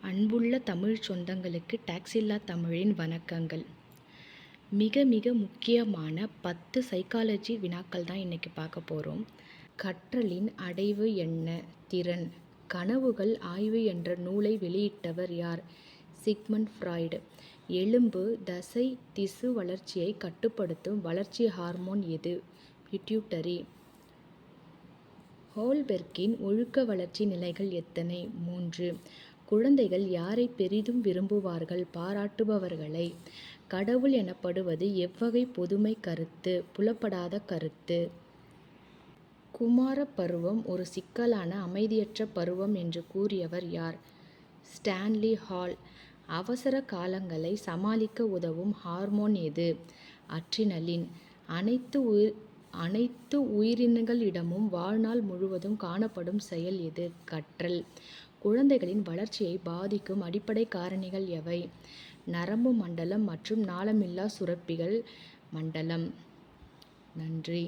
அன்புள்ள தமிழ் சொந்தங்களுக்கு டாக்ஸில்லா தமிழின் வணக்கங்கள். மிக மிக முக்கியமான 10 சைக்காலஜி வினாக்கள் தான் இன்றைக்கி பார்க்க போகிறோம். கற்றலின் அடைவு என்ன? திறன். கனவுகள் ஆய்வு என்ற நூலை வெளியிட்டவர் யார்? Sigmund Freud. எலும்பு, தசை, திசு வளர்ச்சியை கட்டுப்படுத்தும் வளர்ச்சி ஹார்மோன் எது? பிட்யூட்டரி. ஹோல்பெர்க்கின் ஒழுக்க வளர்ச்சி நிலைகள் எத்தனை? 3. குழந்தைகள் யாரை பெரிதும் விரும்புவார்கள்? பாராட்டுபவர்களை. கடவுள் எனப்படுவது எவ்வகை பொதுமை கருத்து? புலப்படாத கருத்து. குமார பருவம் ஒரு சிக்கலான அமைதியற்ற பருவம் என்று கூறியவர் யார்? Stanley hall. அவசர காலங்களை சமாளிக்க உதவும் ஹார்மோன் எது? அட்ரினலின். அனைத்து உயிரினங்களிடமும் வாழ்நாள் முழுவதும் காணப்படும் செயல் எது? கற்றல். குழந்தைகளின் வளர்ச்சியை பாதிக்கும் அடிப்படை காரணிகள் எவை? நரம்பு மண்டலம் மற்றும் நாளமில்லா சுரப்பிகள் மண்டலம். நன்றி.